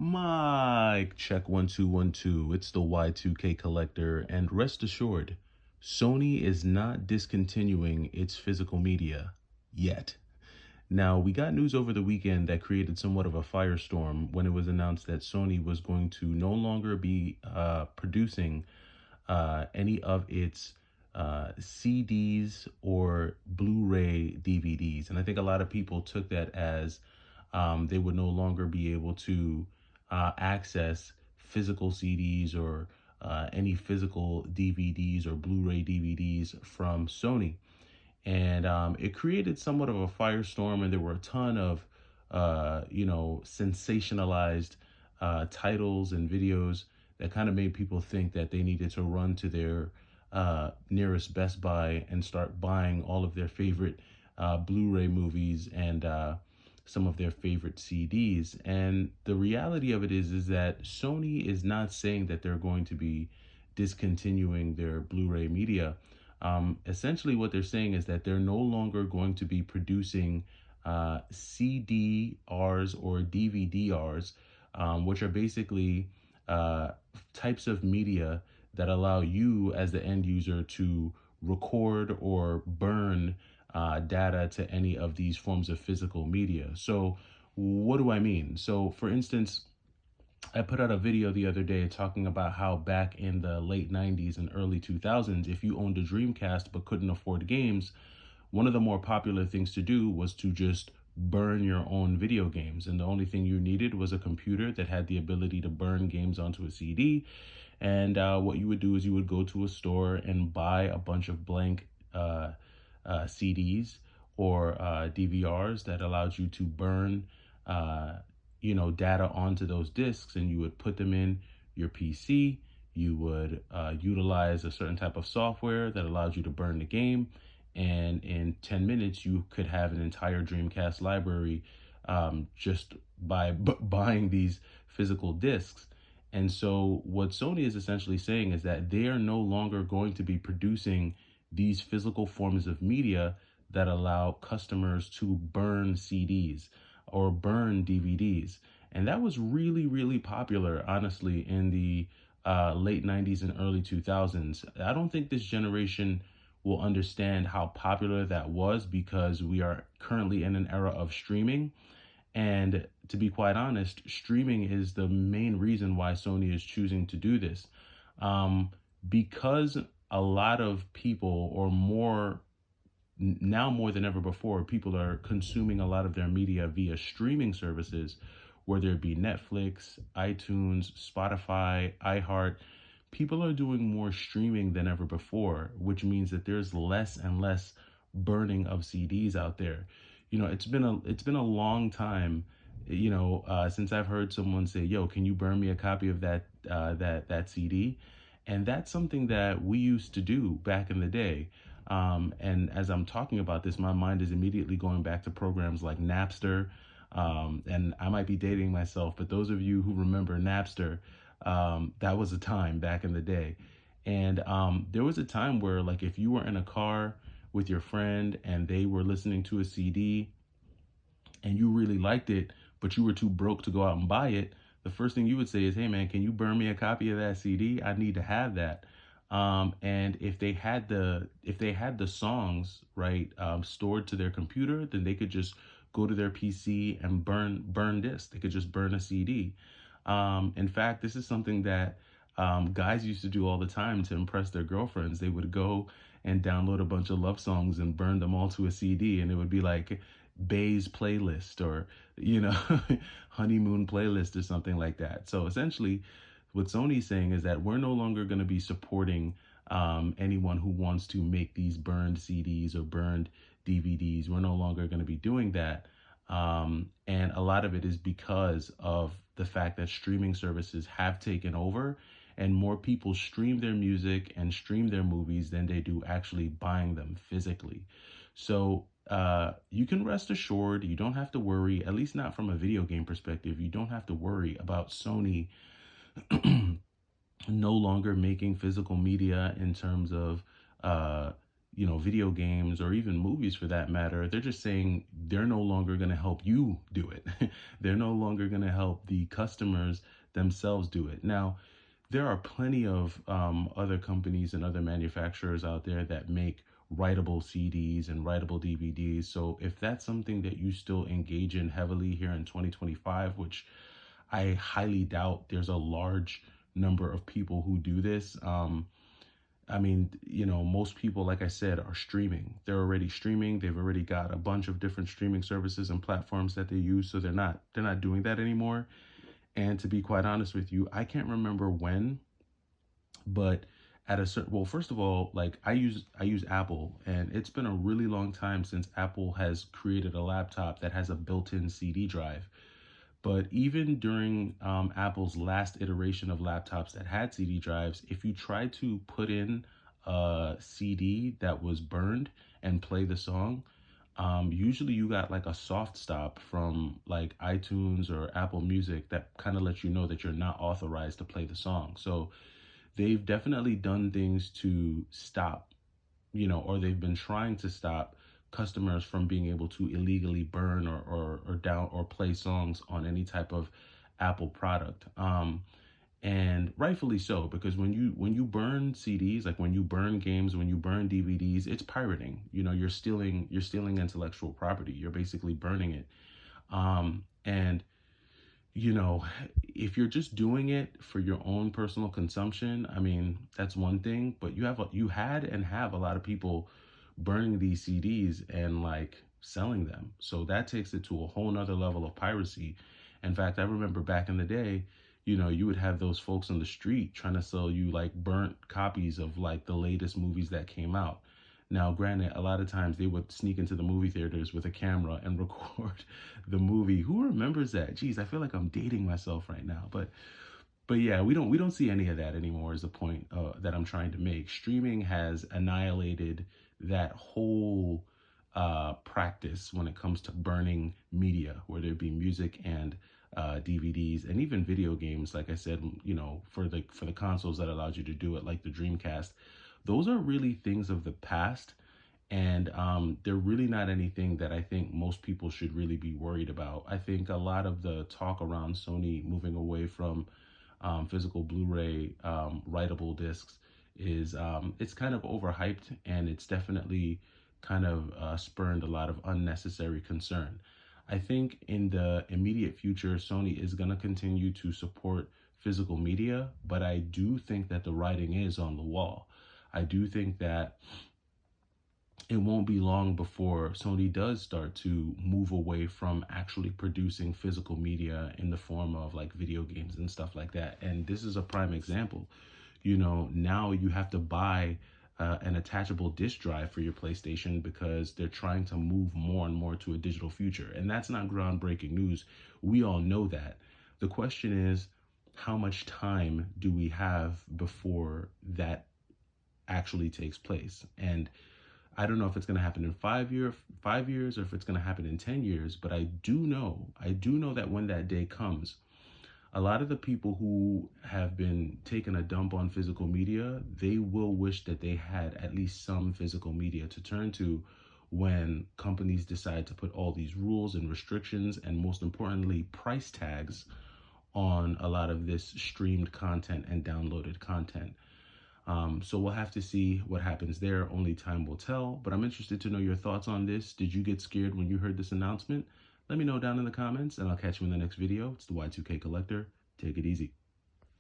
Mike, check 1 2 1 2. It's the Y2K collector, and rest assured, Sony is not discontinuing its physical media yet. Now, we got news over the weekend that created somewhat of a firestorm when it was announced that Sony was going to no longer be producing any of its CDs or Blu-ray DVDs. And I think a lot of people took that as they would no longer be able to access physical CDs or any physical DVDs or Blu-ray DVDs from Sony. And it created somewhat of a firestorm, and there were a ton of, sensationalized titles and videos that kind of made people think that they needed to run to their nearest Best Buy and start buying all of their favorite Blu-ray movies and some of their favorite CDs. And the reality of it is that Sony is not saying that they're going to be discontinuing their Blu-ray media. Essentially, what they're saying is that they're no longer going to be producing CDRs or DVDRs, which are basically types of media that allow you as the end user to record or burn data to any of these forms of physical media. So what do I mean? So for instance, I put out a video the other day talking about how back in the late 90s and early 2000s, if you owned a Dreamcast but couldn't afford games, one of the more popular things to do was to just burn your own video games. And the only thing you needed was a computer that had the ability to burn games onto a CD. And what you would do is you would go to a store and buy a bunch of blank CDs or DVRs that allowed you to burn data onto those disks, and you would put them in your PC. You would utilize a certain type of software that allows you to burn the game. And in 10 minutes, you could have an entire Dreamcast library just by buying these physical discs. And so what Sony is essentially saying is that they are no longer going to be producing these physical forms of media that allow customers to burn CDs or burn DVDs. And that was really, really popular, honestly, in the late 90s and early 2000s. I don't think this generation will understand how popular that was because we are currently in an era of streaming. And to be quite honest, streaming is the main reason why Sony is choosing to do this. Because a lot of people, or now more than ever before, people are consuming a lot of their media via streaming services, whether it be Netflix, iTunes, Spotify, iHeart. People are doing more streaming than ever before, which means that there's less and less burning of CDs out there. It's been a long time, since I've heard someone say, "Yo, can you burn me a copy of that CD?" And that's something that we used to do back in the day. And as I'm talking about this, my mind is immediately going back to programs like Napster. And I might be dating myself, but those of you who remember Napster, that was a time back in the day. And there was a time where, like, if you were in a car with your friend and they were listening to a CD and you really liked it, but you were too broke to go out and buy it, the first thing you would say is, "Hey man, can you burn me a copy of that CD? I need to have that." And if they had the songs right stored to their computer, then they could just go to their PC and burn discs. They could just burn a CD. In fact, this is something that guys used to do all the time to impress their girlfriends. They would go and download a bunch of love songs and burn them all to a CD, and it would be like Bay's playlist or honeymoon playlist or something like that. So essentially, what Sony's saying is that we're no longer going to be supporting anyone who wants to make these burned CDs or burned DVDs. We're no longer going to be doing that. And a lot of it is because of the fact that streaming services have taken over, and more people stream their music and stream their movies than they do actually buying them physically. So you can rest assured, you don't have to worry, at least not from a video game perspective, you don't have to worry about Sony no longer making physical media in terms of video games or even movies for that matter. They're just saying they're no longer going to help you do it. They're no longer going to help the customers themselves do it. Now, there are plenty of other companies and other manufacturers out there that make writable CDs and writable DVDs. So if that's something that you still engage in heavily here in 2025, which I highly doubt there's a large number of people who do this. I mean, most people, like I said, are streaming. They're already streaming. They've already got a bunch of different streaming services and platforms that they use. So they're not doing that anymore. And to be quite honest with you, I can't remember when, but at a certain, well, first of all, like I use Apple, and it's been a really long time since Apple has created a laptop that has a built-in CD drive. But even during Apple's last iteration of laptops that had CD drives, if you tried to put in a CD that was burned and play the song, usually you got like a soft stop from like iTunes or Apple Music that kind of lets you know that you're not authorized to play the song. So they've definitely done things to stop, or they've been trying to stop customers from being able to illegally burn or down or play songs on any type of Apple product. And rightfully so, because when you burn CDs, like when you burn games, when you burn DVDs, it's pirating. You're stealing intellectual property. You're basically burning it. And you know, if you're just doing it for your own personal consumption, I mean, that's one thing, but you had and have a lot of people burning these CDs and like selling them. So that takes it to a whole nother level of piracy. In fact, I remember back in the day, you would have those folks on the street trying to sell you like burnt copies of like the latest movies that came out. Now, granted, a lot of times they would sneak into the movie theaters with a camera and record the movie. Who remembers that? Geez, I feel like I'm dating myself right now. But yeah, we don't see any of that anymore. Is the point that I'm trying to make? Streaming has annihilated that whole practice when it comes to burning media, whether it be music and DVDs and even video games. Like I said, for the consoles that allowed you to do it, like the Dreamcast, those are really things of the past. And they're really not anything that I think most people should really be worried about. I think a lot of the talk around Sony moving away from physical Blu-ray writable discs is it's kind of overhyped, and it's definitely kind of spurned a lot of unnecessary concern. I think in the immediate future, Sony is going to continue to support physical media, but I do think that the writing is on the wall. I do think that it won't be long before Sony does start to move away from actually producing physical media in the form of like video games and stuff like that. And this is a prime example. Now you have to buy an attachable disk drive for your PlayStation because they're trying to move more and more to a digital future. And that's not groundbreaking news. We all know that. The question is, how much time do we have before that actually takes place? And I don't know if it's going to happen in 5 years, or if it's going to happen in 10 years, but I do know that when that day comes, a lot of the people who have been taking a dump on physical media, they will wish that they had at least some physical media to turn to when companies decide to put all these rules and restrictions and, most importantly, price tags on a lot of this streamed content and downloaded content. So we'll have to see what happens there. Only time will tell. But I'm interested to know your thoughts on this. Did you get scared when you heard this announcement? Let me know down in the comments, and I'll catch you in the next video. It's the Y2K Collector. Take it easy.